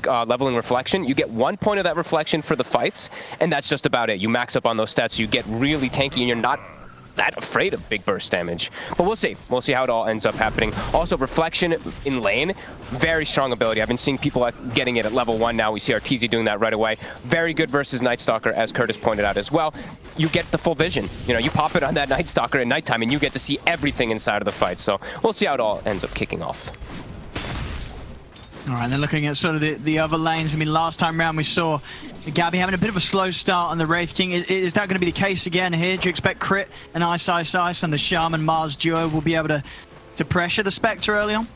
have leveling reflection. You get 1 point of that reflection for the fights, and that's just about it. You max up on those stats, so you get really tanky, and you're not that afraid of big burst damage. But we'll see. We'll see how it all ends up happening. Also, reflection in lane, very strong ability. I've been seeing people getting it at level 1 now. We see Arteezy doing that right away. Very good versus Night Stalker, as Curtis pointed out as well. You get the full vision. You know, you pop it on that Night Stalker at nighttime, and you get to see everything inside of the fight. So we'll see how it all ends up kicking off. All right, then looking at sort of the other lanes. I mean, last time around we saw Gabby having a bit of a slow start on the Wraith King. Is that going to be the case again here? Do you expect Crit and Ice and the Shaman Mars duo will be able to pressure the Spectre early on?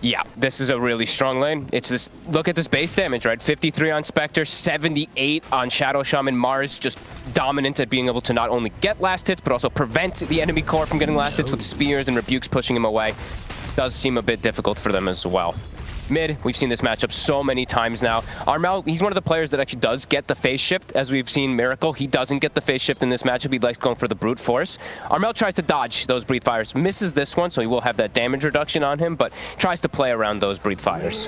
Yeah, this is a really strong lane. It's this. Look at this base damage, right? 53 on Spectre, 78 on Shadow Shaman. Mars just dominant at being able to not only get last hits, but also prevent the enemy core from getting last hits with spears and rebukes pushing him away. Does seem a bit difficult for them as well. Mid, we've seen this matchup so many times now. Armel, he's one of the players that actually does get the phase shift, as we've seen Miracle. He doesn't get the phase shift in this matchup. He likes going for the brute force. Armel tries to dodge those breathe fires, misses this one, so he will have that damage reduction on him, but tries to play around those breathe fires.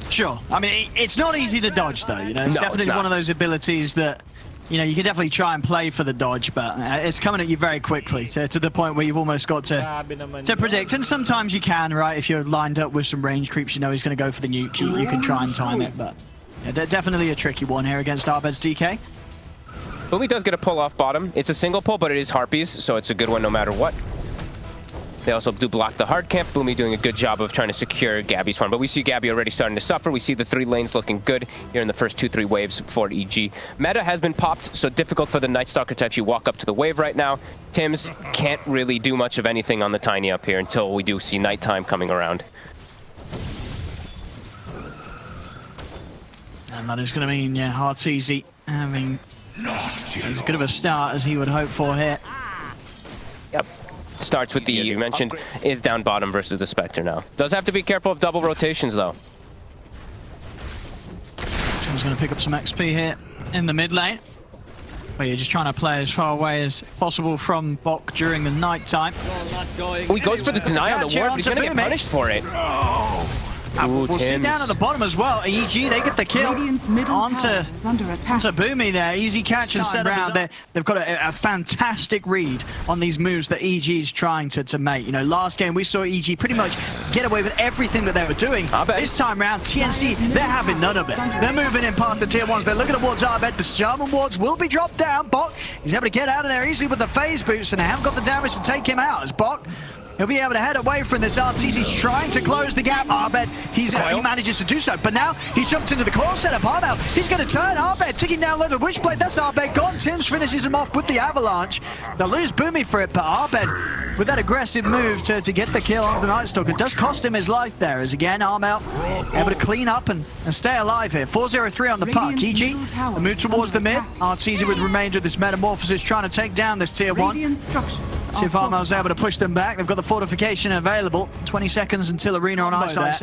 Sure. I mean, it's not easy to dodge, though. You know, it's definitely one of those abilities that, you know, you can definitely try and play for the dodge, but it's coming at you very quickly to the point where you've almost got to predict. And sometimes you can, right? If you're lined up with some range creeps, you know he's going to go for the nuke. You can try and time it, but yeah, definitely a tricky one here against ABED's DK. Boomy does get a pull off bottom. It's a single pull, but it is Harpies, so it's a good one no matter what. They also do block the hard camp. Boomy doing a good job of trying to secure Gabby's farm. But we see Gabby already starting to suffer. We see the 3 lanes looking good here in the first 2-3 waves for EG. Meta has been popped, so difficult for the Night Stalker to actually walk up to the wave right now. Tims can't really do much of anything on the Tiny up here until we do see nighttime coming around. And that is going to mean, yeah, Arteezy having as good of a start as he would hope for here. Yep. Starts with the, as you mentioned, is down bottom versus the Spectre now. Does have to be careful of double rotations, though. Tim's going to pick up some XP here in the mid lane. But you're just trying to play as far away as possible from Bok during the night time. Oh, he goes for the deny on the ward, but he's going to get punished for it. We'll see down at the bottom as well. EG, they get the kill onto Boomy there. Easy catch and set around there. They've got a fantastic read on these moves that EG's trying to make. You know, last game we saw EG pretty much get away with everything that they were doing. This time around, TNC, they're having none of it. They're moving in past the tier 1s. They're looking towards ABED. The Shaman wards will be dropped down. Bok, he's able to get out of there easily with the phase boots, and they haven't got the damage to take him out as Bok. He'll be able to head away from this. Arteezy's trying to close the gap. ABED, he manages to do so, but now he's jumped into the core setup. Armel, he's going to turn. ABED ticking down low the Witchblade. That's ABED gone. Tims finishes him off with the avalanche. They'll lose Boomy for it, but ABED, with that aggressive move to get the kill on the Night Stalker, does cost him his life there, as again, Armel able to clean up and stay alive here. 4-0-3 on the puck. EG, a move towards the mid. Arteezy with the remainder of this Metamorphosis trying to take down this tier 1. See if Armel's able to push them back. They've got the fortification available. 20 seconds until Arena on our side.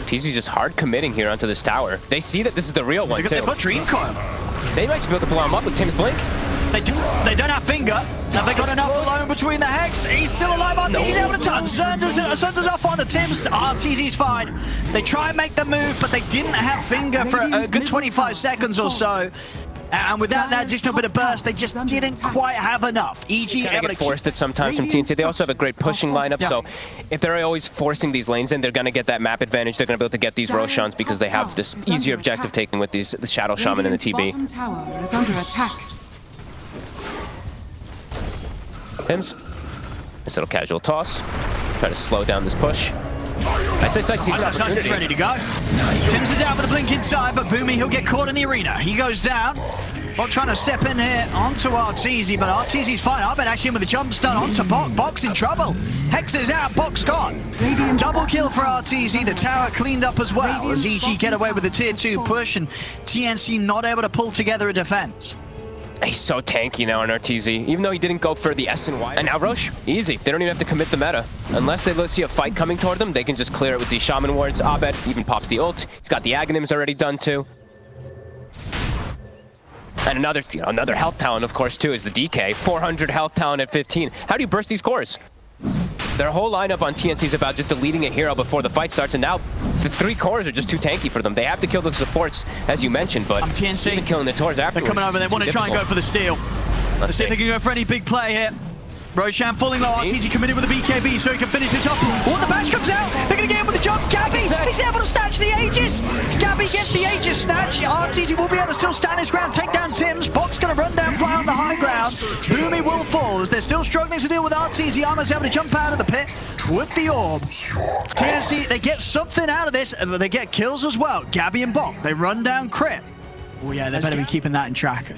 Arteezy's just hard committing here onto this tower. They see that this is the real one, too. They've got Dream Coil. They might just be able to blow him up with Tim's Blink. They don't have Finger. Have they got enough alone between the Hex? He's still alive. Arteezy's able to turn. Sunder's off onto Tims. Arteezy's fine. They try and make the move, but they didn't have Finger for a good 25 seconds or so. And without that additional bit of burst, they just didn't quite have enough. EG able to forced it sometimes from TNC. They also have a great pushing lineup, so if they're always forcing these lanes in, they're going to get that map advantage. They're going to be able to get these Roshans because they have this easier objective taking with the Shadow Shaman and the TB. Tower is under attack. Pims. Nice little casual toss. Try to slow down this push. Ice is ready to go. Tims is out for the blink inside, but Boomy, he'll get caught in the arena. He goes down. Bok trying to step in here onto Arteezy, but Arteezy's fine. ABED actually in with a jump stun onto Bok. Bok's in trouble. Hex is out, Bok's gone. Double kill for Arteezy. The tower cleaned up as well as EG get away with the tier 2 push, and TNC not able to pull together a defense. He's so tanky now on Arteezy, even though he didn't go for the S and Y. And now Rosh, easy. They don't even have to commit the meta. Unless they see a fight coming toward them, they can just clear it with these Shaman wards. ABED even pops the ult. He's got the Aghanims already done too. And another health talent, of course, too, is the DK. 400 health talent at 15. How do you burst these cores? Their whole lineup on TNC is about just deleting a hero before the fight starts, and now the 3 cores are just too tanky for them. They have to kill the supports, as you mentioned, but TNC. even killing the tores afterwards. They're coming over, they want to try and go for the steal. Let's see if they can go for any big play here. Roshan falling low, Arteezy committed with a BKB so he can finish this up. Oh, the bash comes out! They're going to get him with the jump. Gabby, he's able to snatch the Aegis! Gabby gets the Aegis snatch. Arteezy will be able to still stand his ground, take down Tim's. Bok's going to run down, fly on the high ground. Boomy will fall as they're still struggling to deal with Arteezy. Armor's able to jump out of the pit with the orb. TNC, they get something out of this, but they get kills as well. Gabby and Bok, they run down Crit. Oh yeah, they better be keeping that in track.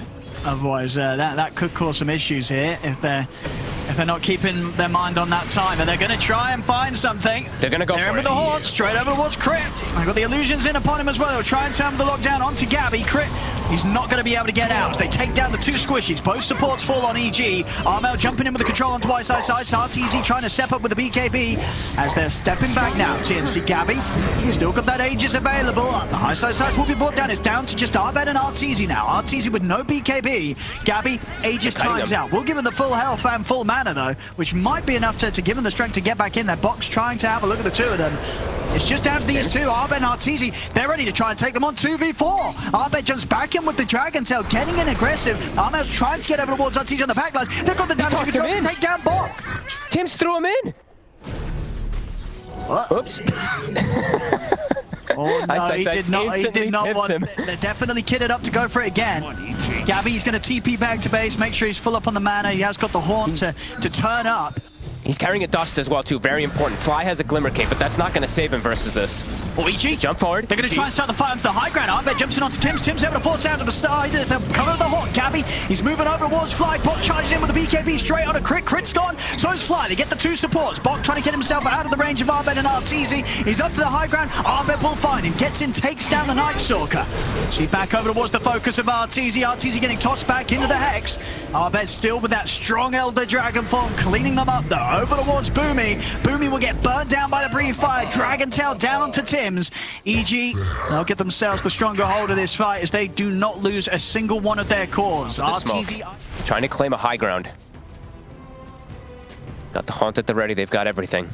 Otherwise, that could cause some issues here if they're not keeping their mind on that timer. They're going to try and find something. They're going to go for it. With the Horde, straight over towards Crit. They've got the illusions in upon him as well. They'll try and turn the lockdown onto Gabby. Crit, he's not going to be able to get out as they take down the 2 squishies. Both supports fall on EG. Armel jumping in with the control on twice side. Arteezy trying to step up with the BKB as they're stepping back now. TNC Gabby, still got that Aegis available. The high side will be brought down. It's down to just ABED and Arteezy now. Arteezy with no BKB. Gabby, Aegis times out. We'll give him the full health and full mana though, which might be enough to give him the strength to get back in there. Bok's trying to have a look at the 2 of them. It's just down to these 2, ABED and Arteezy. They're ready to try and take them on 2v4. ABED jumps back in with the Dragon Tail, getting in aggressive. Armel's trying to get over towards Arteezy on the back lines. They've got the damage control to take down Bok. Tim's threw him in. What? Oops. Oh no, he did not want him. They're definitely kitted up to go for it again. Gabby's going to TP back to base, make sure he's full up on the mana. He has got the Haunt to turn up. He's carrying a Dust as well, too. Very important. Fly has a Glimmer Cape, but that's not going to save him versus this. Oh, EG. Jump forward. They're going to try and start the fight onto the high ground. ABED jumps in onto Tim's. Tim's able to force out to the side. They'll cover the Hawk. Gabby, he's moving over towards Fly. Bok charges in with the BKB straight on a Crit. Crit's gone. So is Fly. They get the 2 supports. Bok trying to get himself out of the range of ABED and Arteezy. He's up to the high ground. ABED will find him. Gets in, takes down the Night Stalker. See back over towards the focus of Arteezy. Arteezy getting tossed back into the Hex. ABED still with that strong Elder Dragon form, cleaning them up though. Over towards Boomy. Boomy will get burned down by the Breathe Fire. Dragon Tail down onto Tim's. EG, they'll get themselves the stronger hold of this fight as they do not lose a single one of their cores. Arteezy trying to claim a high ground. Got the Haunt at the ready. They've got everything.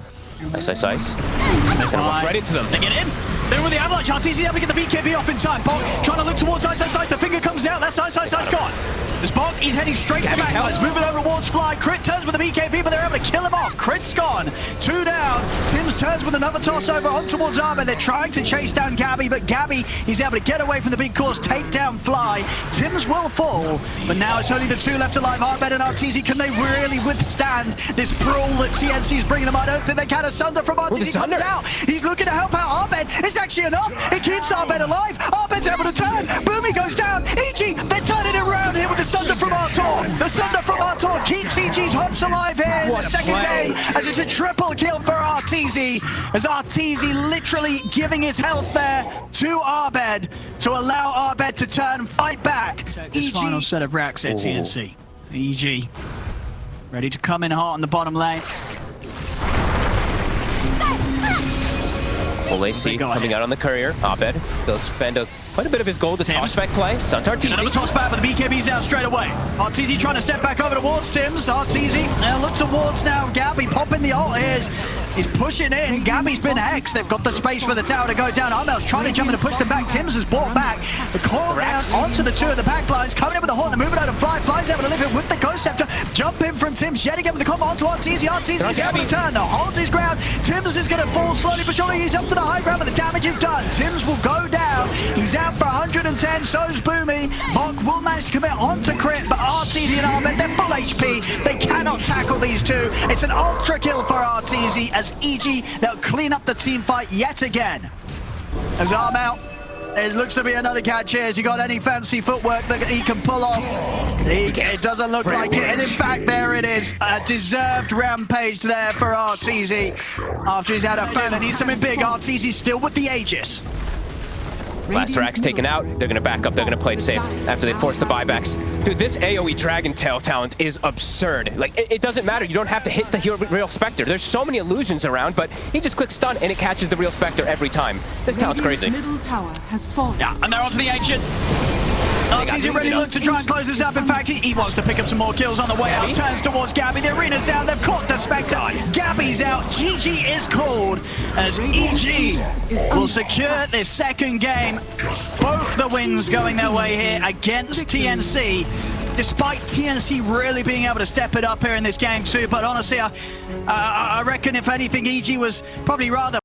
Ice. They're gonna walk right into them. They get in. They're with the Avalanche. Arteezy able to get the BKB off in time. Bok trying to look towards Ice. The finger comes out. That's Ice gone. There's Bok. He's heading straight to the back lines. Moving over towards Fly. Crit turns with the BKB, but they're able to kill him off. Crit's gone. 2 down. Tim's turns with another toss over on towards ABED. They're trying to chase down Gabby, but Gabby, he's able to get away from the big cores, take down Fly. Tim's will fall, but now it's only the 2 left alive. ABED and Arteezy. Can they really withstand this brawl that TNC is bringing them? I don't think they can. A Sunder from Arteezy comes out. He's looking to help out ABED. It's actually enough. It keeps ABED alive. ABED's able to turn. Boomy goes down. EG, they're turning it around here with the Sunder from Artor. The Sunder from Artor keeps EG's hopes alive here in the second game as it's a triple kill for Arteezy. As Arteezy literally giving his health there to ABED to allow ABED to turn, fight back. This final set of racks at TNC. EG ready to come in hot on the bottom lane. Full AC coming out on the courier. ABED, they'll spend quite a bit of his gold to toss back play. It's on Arteezy. Another toss back, but the BKB's out straight away. Arteezy trying to step back over towards Tim's. Arteezy now look towards now Gabby popping the ult here. He's pushing in. Gabby's been hexed. They've got the space for the tower to go down. Armel's trying to jump in and push them back. Tim's has brought back. The call down onto the 2 of the back lines. Coming in with the Haunt. They're moving out of Fly. Fly's able to live it with the Ghost Scepter. Jump in from Tim's. Yet again with the combo onto Arteezy. Arteezy's able to turn. Holds his ground. Tim's is going to fall slowly but surely. He's up to the high ground, but the damage is done. Tim's will go down. He's out for 110. So's Boomy. Bok will manage to commit onto Crit, but Arteezy and ABED, they're full HP. They cannot tackle these 2. It's an ultra kill for Arteezy as EG, they'll clean up the team fight yet again. As Arm out, it looks to be another catch here. Has he got any fancy footwork that he can pull off? It doesn't look like it, and in fact, there it is. A deserved rampage there for Arteezy. After he's had a fan, and he's something big. Arteezy still with the Aegis. Last rack's taken out. They're going to back up. They're going to play it safe after they force the buybacks. Dude, this AoE Dragon Tail talent is absurd. Like, it doesn't matter. You don't have to hit the real Spectre. There's so many illusions around, but he just clicks stun and it catches the real Spectre every time. This talent's crazy. Middle tower has fallen. Yeah, and they're onto the Ancient. Arteezy really looks to try and close this up. In fact, he wants to pick up some more kills on the way out. Turns towards Gabby. The arena's down. They've caught the Spectre. Gabby's out. GG is called as EG will secure this second game. Both the wins going their way here against TNC. Despite TNC really being able to step it up here in this game too. But honestly, I reckon if anything, EG was probably rather